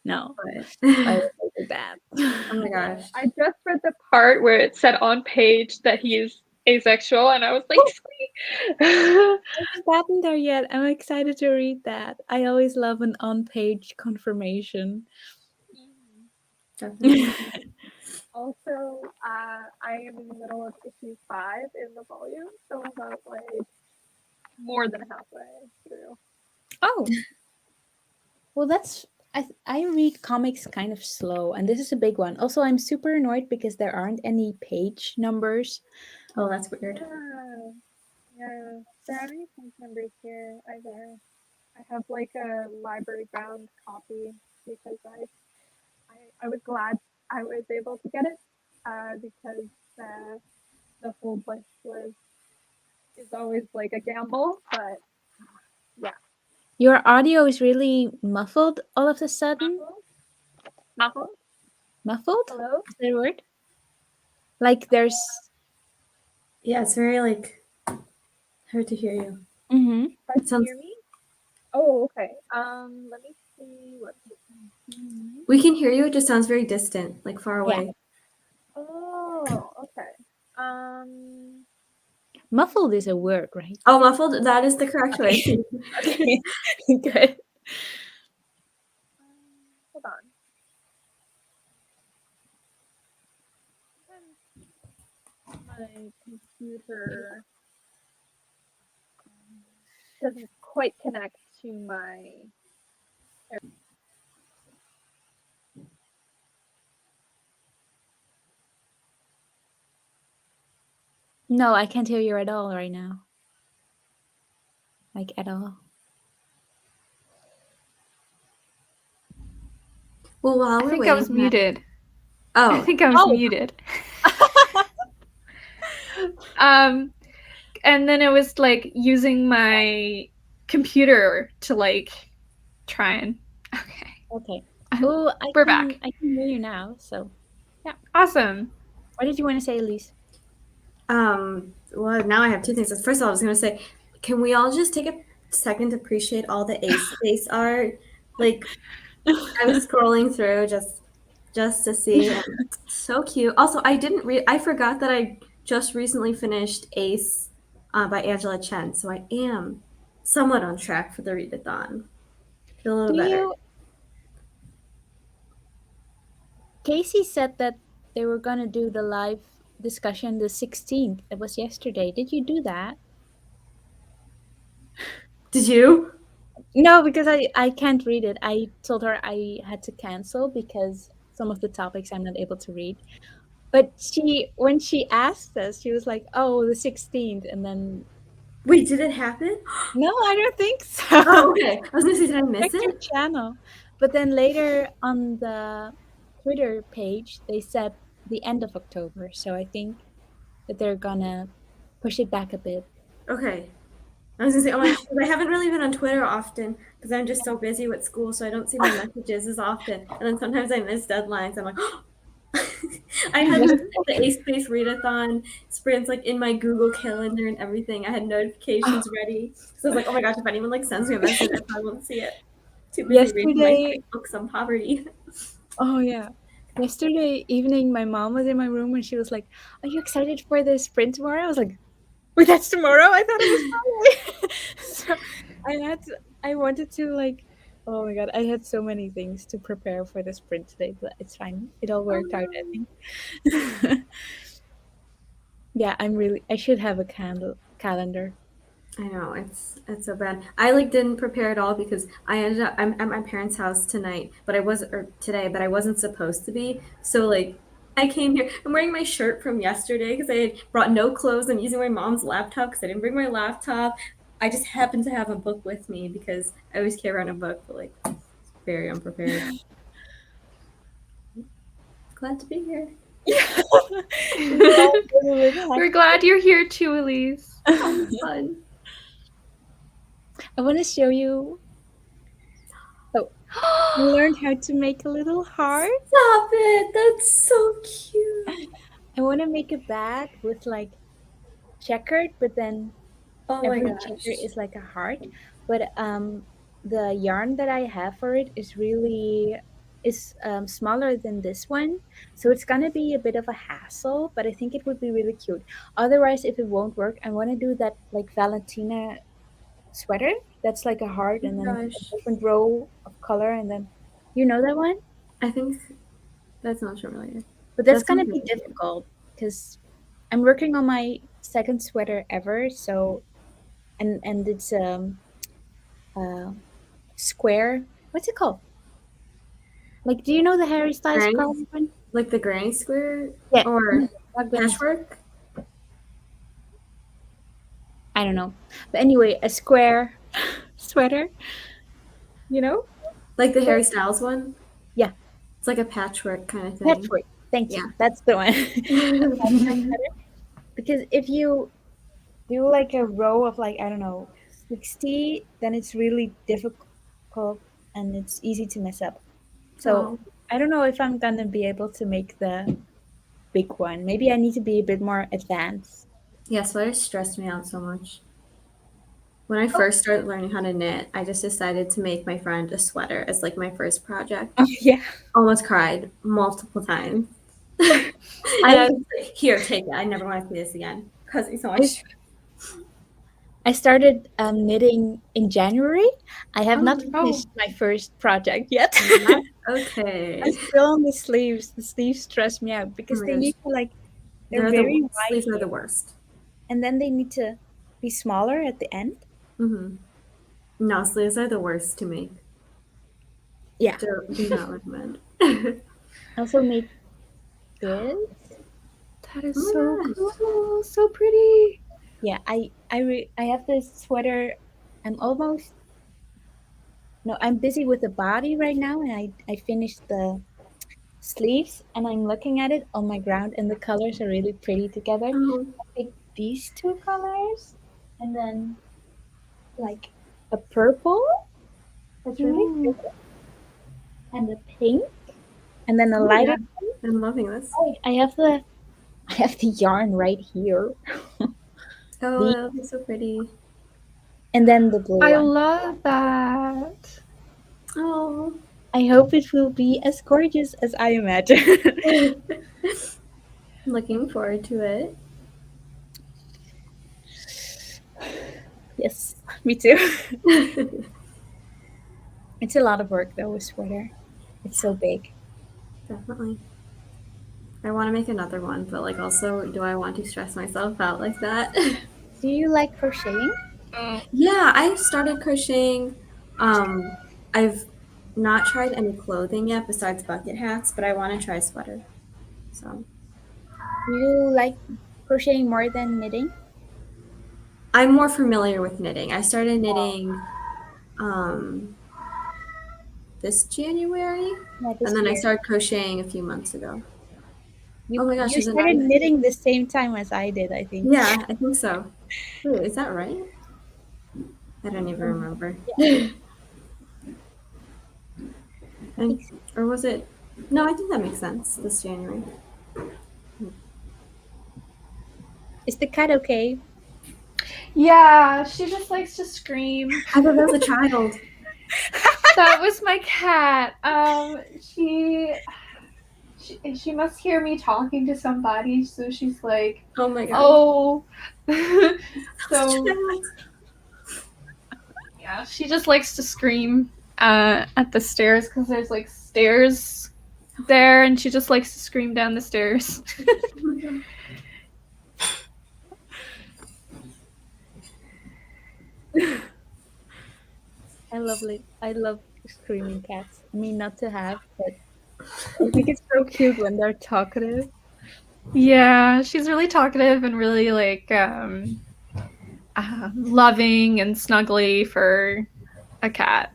No. But I was bad. oh my gosh. I just read the part where it said on page that he's asexual, and I was like, sweet. I haven't gotten there yet. I'm excited to read that. I always love an on-page confirmation. Definitely. Also, I am in the middle of issue 5 in the volume, so I'm about like more than halfway through. Oh. Well, that's I read comics kind of slow, and this is a big one. Also, I'm super annoyed because there aren't any page numbers. Oh, that's weird. Yeah. There aren't any page numbers here either. I have like a library bound copy because I was glad I was able to get it because the whole list is always like a gamble, but yeah. Your audio is really muffled all of a sudden. Muffled? Muffled? Hello? Is that a word? Like there's. Yeah, it's very like hard to hear you. Mm-hmm. Can you hear me? Oh, okay. Let me see what. We can hear you. It just sounds very distant, like far away. Oh, okay. Muffled is a word, right? Oh, muffled. That is the correct way. Okay. Good. Hold on. My computer doesn't quite connect to my. No, I can't hear you at all right now. Like at all. Well, while I we're think waiting I was muted. Oh, I think I was muted. And then it was like using my computer to like try and Okay. Oh, We're back. I can hear you now. So Yeah, awesome. what did you want to say, Elise? well, now I have two things. First of all, I was going to say, can we all just take a second to appreciate all the ace space art? Like, I was scrolling through just just to see. And so cute. Also, I didn't read. I forgot that I just recently finished Ace by Angela Chen, so I am somewhat on track for the readathon. Feel a little Do better. you? Casey said that they were gonna do the live discussion the 16th. That was yesterday. Did you do that? Did you? No, because I can't read it. I told her I had to cancel because some of the topics I'm not able to read. But when she asked us, she was like, "Oh, the 16th," and then Wait, did it happen? no, I don't think Oh, so. okay. I was gonna say, did I miss Check your it? channel. But then later on the Twitter page, they said the end of October. So I think that they're gonna push it back a bit. Okay. I was gonna say, oh my gosh, 'cause I haven't really been on Twitter often because I'm just so busy with school, so I don't see my messages as often. And then sometimes I miss deadlines. I'm like, I had the Ace Space Readathon sprints like in my Google Calendar and everything. I had notifications ready. So I was like, oh my gosh, if anyone like sends me a message, I probably won't see it. Too busy reading my Yesterday, books on poverty. oh yeah. Yesterday evening, my mom was in my room and she was like, "Are you excited for the sprint tomorrow?" I was like, "Wait, that's tomorrow? I thought it was Friday." So I wanted to like, oh my god, I had so many things to prepare for the sprint today, but it's fine. It all Oh worked out, I no. think. Yeah, I should have a calendar. I know it's so bad. I like didn't prepare at all because I ended up I'm at my parents' house tonight, but I was or today, but I wasn't supposed to be. So like I came here. I'm wearing my shirt from yesterday because I had brought no clothes. I'm using my mom's laptop because I didn't bring my laptop. I just happened to have a book with me because I always carry around a book, but like very unprepared. Glad to be here. Yeah. It's all a little bit We're glad you're here too, Elise. Oh, fun. I want to show you. Oh, I learned how to make a little heart. Stop it! That's so cute. I want to make a bag with like checkered, but then Oh my every gosh. checker is like a heart. But the yarn that I have for it is really smaller than this one, so it's gonna be a bit of a hassle. But I think it would be really cute. Otherwise, if it won't work, I want to do that like Valentina sweater. That's like a heart Oh and then my a gosh. different row of color, and then you know that one. I think that sounds familiar. But that's That sounds gonna be really cute. difficult because I'm working on my second sweater ever. So and it's uh square. What's it called? Like, do you know the Harry Styles Granny, cardigan one? like the granny square Yeah, or not granny square. patchwork? I don't know. But anyway, a square sweater. You know? Like the Harry Styles one? Yeah, It's like a patchwork kind of thing. patchwork. Thank Yeah. you. That's the one. A patchwork sweater. Because if you do like a row of like I don't know 60, then it's really difficult and it's easy to mess up. So Oh, I don't know if I'm gonna be able to make the big one. Maybe I need to be a bit more advanced. yeah, sweaters stressed me out so much. When I first started learning how to knit, I just decided to make my friend a sweater as like my first project. Oh yeah. Almost cried multiple times. And I I was like, here, take it. I never want to see this again. Caused me so I, much. I started knitting in January. I have not Oh, finished my first project yet. not I'm okay. still on the sleeves. The sleeves stress me out Oh because my they gosh. need to like they're very wide Sleeves are the here, worst. and then they need to be smaller at the end. Mm-hmm. No, sleeves are the worst to make. Yeah. Do not recommend. I also made this. That is Oh so my gosh. cool. So pretty. Yeah, I have this sweater. I'm almost no, I'm busy with the body right now, and I finished the sleeves, and I'm looking at it on my ground, and the colors are really pretty together. Oh, I picked these two colors, and then like a purple that's really Ooh. pretty, and a pink, and then a oh lighter. yeah. I'm loving this. Oh, I have the yarn right here. Oh, The that would be so pretty. and then the blue I one. love that. Oh, I hope it will be as gorgeous as I imagine. Looking forward to it. Yes, me too. It's a lot of work though, a sweater. It's so big. Definitely. I want to make another one, but like also, do I want to stress myself out like that? Do you like crocheting? Yeah, I started crocheting. I've not tried any clothing yet besides bucket hats, but I want to try a sweater. So Do you like crocheting more than knitting? I'm more familiar with knitting. I started knitting um, this January, Yeah, this and then I year. started crocheting a few months ago. Oh my gosh, You there's a started knife. knitting the same time as I did, I think. Yeah, I think so. Wait, is that right? I don't even remember. And, or was it? No, I think that makes sense. This January. Is the cat okay? Yeah, she just likes to scream. I thought that was a child. That was my cat. She must hear me talking to somebody, so she's like, Oh my god. oh. So yeah, she just likes to scream at the stairs because there's like stairs there, and she just likes to scream down the stairs. Oh my god. I love screaming cats. I mean, not to have, but I think it's so cute when they're talkative. Yeah, she's really talkative and really like loving and snuggly for a cat.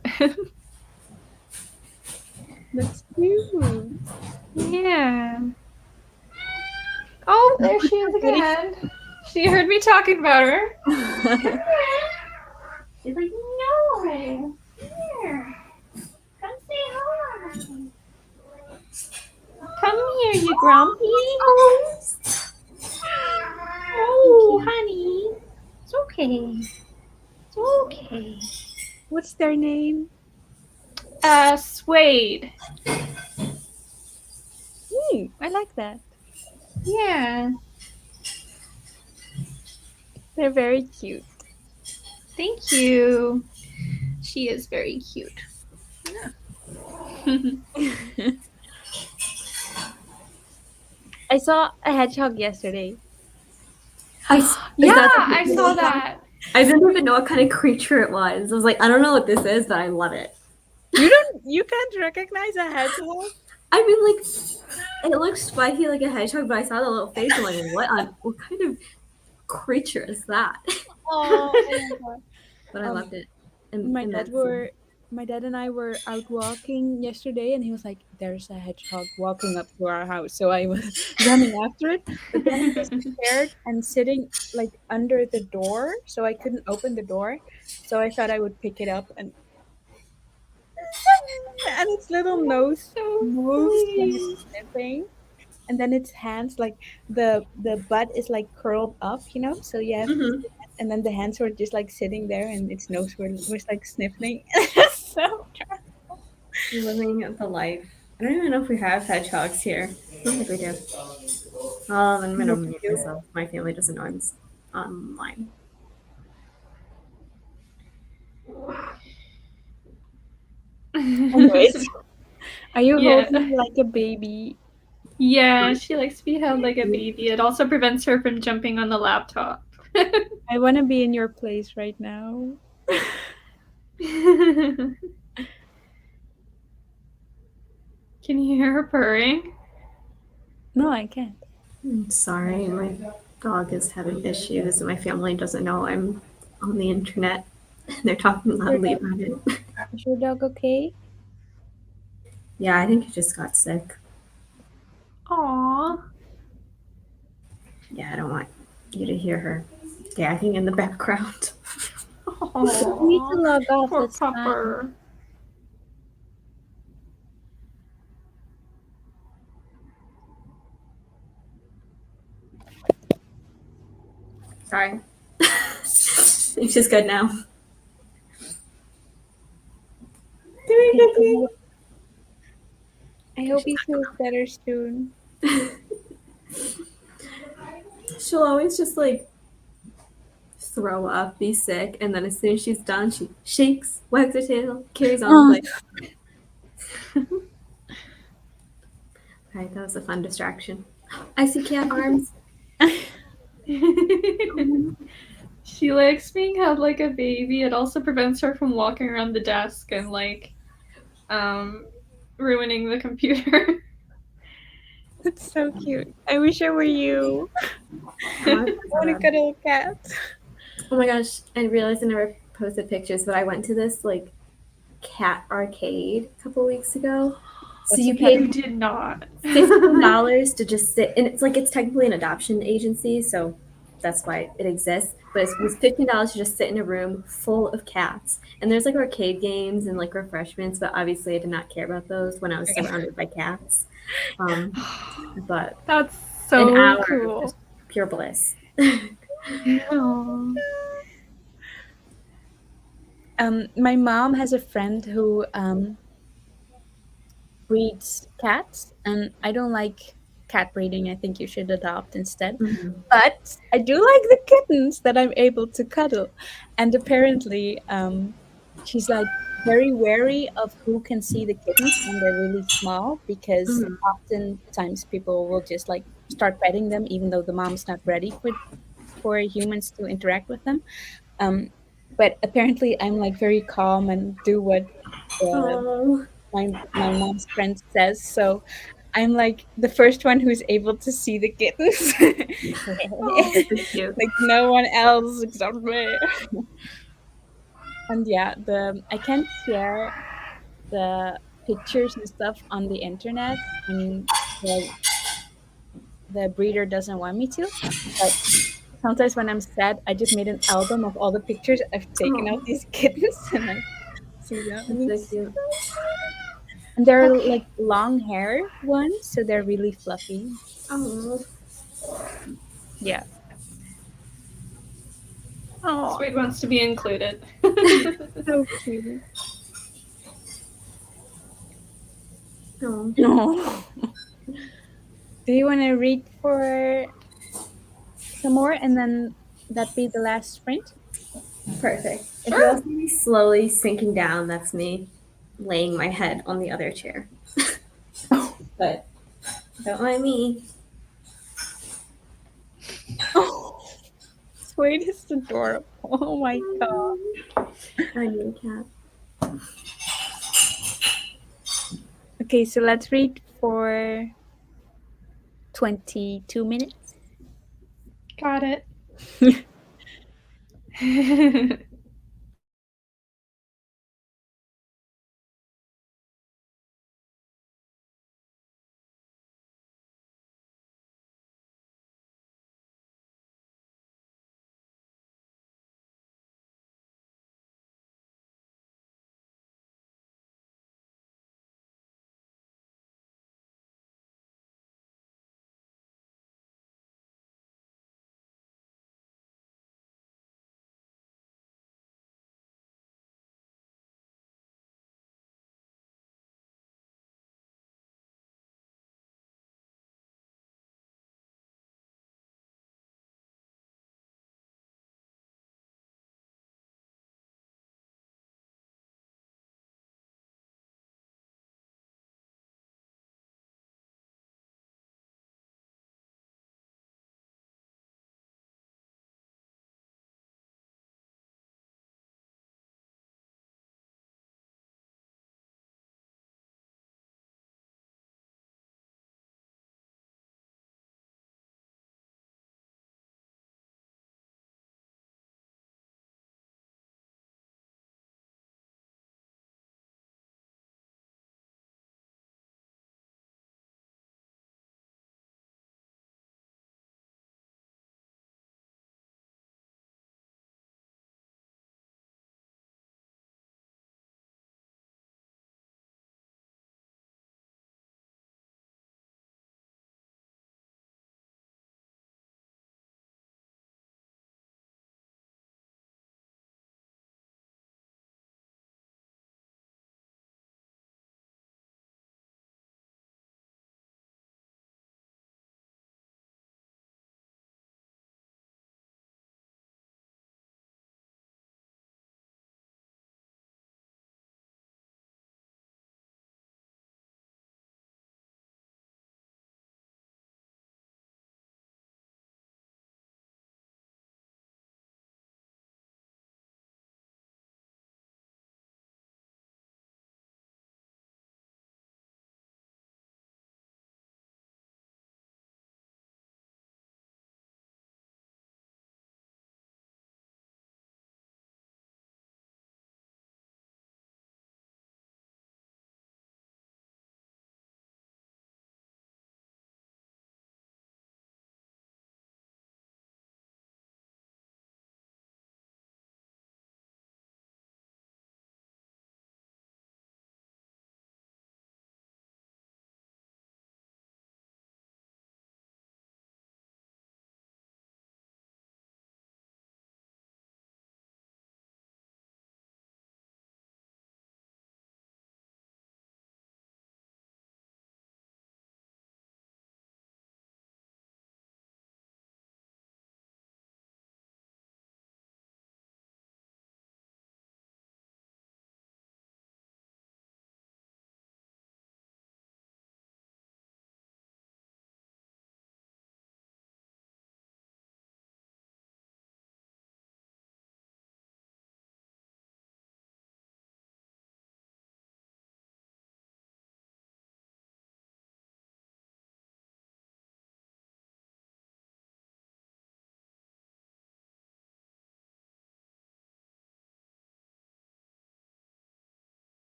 That's cute. Yeah. Oh, there she is again. She heard me talking about her. She's like, no. Here. Come say hi. Come here, you grumpy. Oh, honey. It's okay. It's okay. What's their name? Suede. I like that. Yeah. They're very cute. Thank you. She is very cute. Yeah. I saw a hedgehog yesterday. Yeah, that the I saw that. I didn't even know what kind of creature it was. I was like, I don't know what this is, but I love it. You can't recognize a hedgehog? I mean, like, it looks spiky like a hedgehog, but I saw the little face. I'm like, what kind of creature is that? Oh, But I loved it. my immensely. dad and I were out walking yesterday, and he was like, "There's a hedgehog walking up to our house." So I was running after it, but then he was scared and sitting like under the door, so I couldn't open the door. So I thought I would pick it up, and its little nose moves when it's sniffing, and then its hands like the butt is like curled up, so you have Mhm. and then the hands were just like sitting there and its nose was like sniffing. So Living the life. I don't even know if we have hedgehogs here. I don't think we do. I'm gonna mute myself. My family doesn't know I'm online. anyways, are you Yeah. holding like a baby? Yeah, she likes to be held like a baby. It also prevents her from jumping on the laptop. I want to be in your place right now. Can you hear her purring? No, I can't. I'm sorry, my dog is having issues, and my family doesn't know I'm on the internet. They're talking loudly about it. Is your dog okay? Yeah, I think he just got sick. Aww. Yeah, I don't want you to hear her gagging in the background. You need to log off. Poor That's fine. pupper. Sorry. It's just good now. I hope he feels better soon. She'll always just like throw up, be sick, and then as soon as she's done, she shakes, wags her tail, carries on. Like, right, that was a fun distraction. I see cat arms. She likes being held like a baby. It also prevents her from walking around the desk and like ruining the computer. That's so cute. I wish I were you. Oh, I want to cuddle a cat. oh my gosh, I realized I never posted pictures, but I went to this like cat arcade a couple weeks ago. So What's you a cat You paid did not. $15 to just sit, and it's technically an adoption agency, so that's why it exists. But it was $15 to just sit in a room full of cats, and there's like arcade games and like refreshments. But obviously, I did not care about those when I was surrounded by cats. But That's an so hour of cool. just pure bliss. Aw. My mom has a friend who breeds cats, and I don't like cat breeding. I think you should adopt instead. Mhm. But I do like the kittens that I'm able to cuddle. And apparently, she's like very wary of who can see the kittens when they're really small, because Mhm. oftentimes people will just like start petting them even though the mom's not ready for humans to interact with them. Um, but apparently, I'm like very calm and do what the Oh, my mom's friend says. So I'm like the first one who's able to see the kittens. oh, so cute. Like no one else except me. And yeah, the I can't share the pictures and stuff on the internet. I mean, the breeder doesn't want me to. But sometimes when I'm sad, I just made an album of all the pictures I've taken of Oh, these kittens, and I see them. that's And so it's cute. and they're Okay. like long hair ones, so they're really fluffy. Oh, Yeah. Oh, Sweet wants to be included. so cute. oh, No. Do you want to read for some more and then that be the last sprint? perfect. If you Sure. all see me slowly sinking down, that's me laying my head on the other chair. But don't mind me. Oh, Sweet is adorable. Oh my god. I need a cat. Okay, so let's read for 22 minutes. Got it.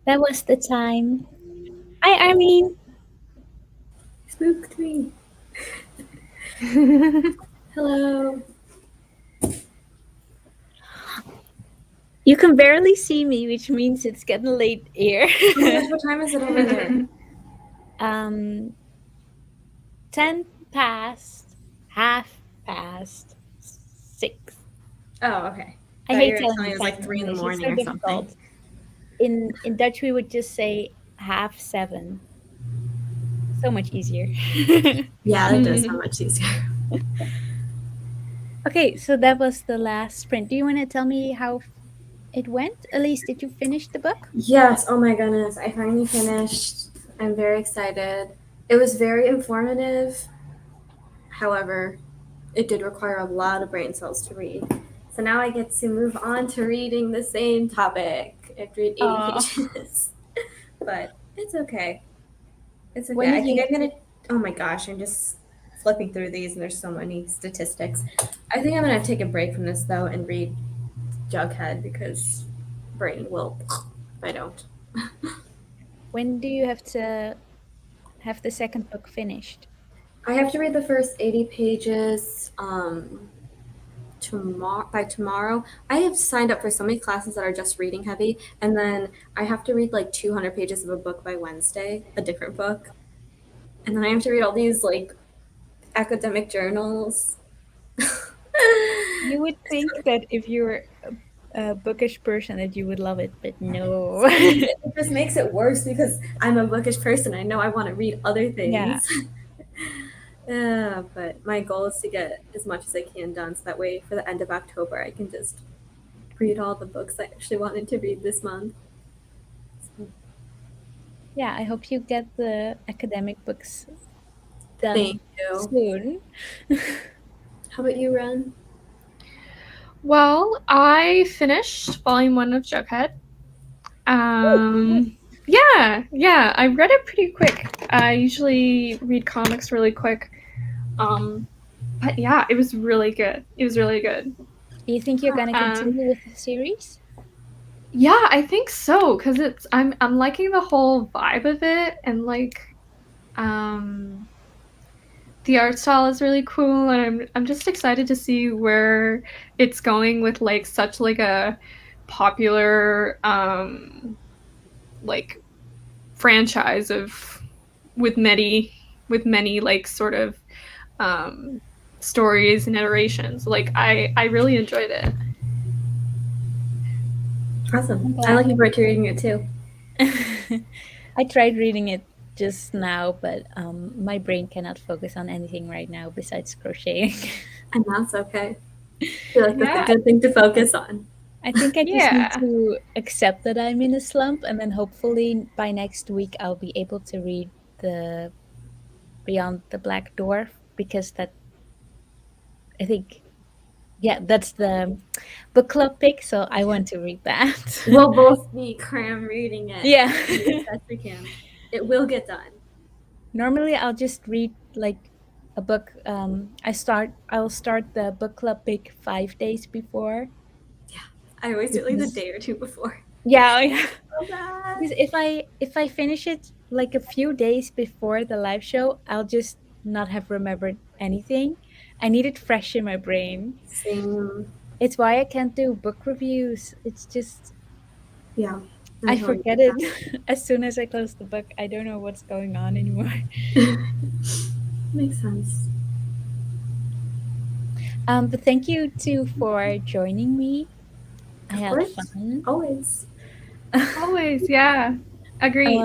That was the time. Hi, Armin. Spooked me. Hello. You can barely see me, which means it's getting late here. Oh my gosh, what time is it over there? 10 past, half past 6. Oh, okay. I Thought you hate were telling telling the me it was time like in 3 in the English. It's morning so or something. difficult. In Dutch, we would just say half 7. So much easier. Yeah, that does sound much easier. Okay, so that was the last sprint. Do you want to tell me how it went? Elise, did you finish the book? Yes, oh my goodness. I finally finished. I'm very excited. It was very informative. However, it did require a lot of brain cells to read. So now I get to move on to reading the same topic. I have to read 80 Aw. pages. But it's okay. It's okay. When I did think you? I'm gonna. Oh my gosh, I'm just flipping through these and there's so many statistics. I think I'm gonna take a break from this though and read Jughead because brain will if I don't. When do you have to have the second book finished? I have to read the first 80 pages tomorrow by tomorrow. I have signed up for so many classes that are just reading heavy, and then I have to read like 200 pages of a book by Wednesday, a different book. And then I have to read all these like academic journals. You would think that if you were a bookish person that you would love it, but no. See, it just makes it worse because I'm a bookish person. I know I want to read other Yeah. things. Yeah, but my goal is to get as much as I can done so that way for the end of October I can just read all the books I actually wanted to read this month. Yeah, I hope you get the academic books done Thank you. soon. How about you, Ren? Well, I finished volume 1 of Jughead. Yeah, I read it pretty quick. I usually read comics really quick. But yeah, it was really good. It was really good. Do you think you're gonna continue with the series? Yeah, I think so because I'm liking the whole vibe of it, and like the art style is really cool, and I'm just excited to see where it's going with like such like a popular like franchise of with many like sort of stories and iterations. Like I really enjoyed it. Awesome. I'm I'm glad. looking forward to reading it too. I tried reading it just now, but my brain cannot focus on anything right now besides crocheting. And that's okay. I feel like that's Yeah. a good thing to focus on. I think I just need Yeah. to accept that I'm in a slump, and then hopefully by next week I'll be able to read the Beyond the Black Dwarf because that I think that's the book club pick, so I want to read that. We'll both be cram reading it. Yeah. As best we can. It will get done. Normally I'll just read like a book. I'll start the book club pick 5 days before. I always do it like the Because- day or two before. Yeah, yeah. So bad. Because if I finish it like a few days before the live show, I'll just not have remembered anything. I need it fresh in my brain. Same. It's why I can't do book reviews. It's just Yeah. I totally forget get it as soon as I close the book. I don't know what's going on anymore. that. Makes sense. But thank you too for joining me. I Of had course. fun. Always. Always, yeah. Agreed.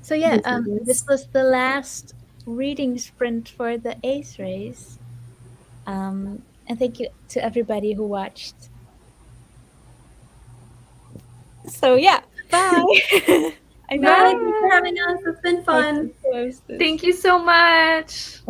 So yeah, Business. this was the last reading sprint for the Ace race. And thank you to everybody who watched. So yeah, bye. I Bye. know Thanks for having us. It's been I fun. can close this. Thank you so much.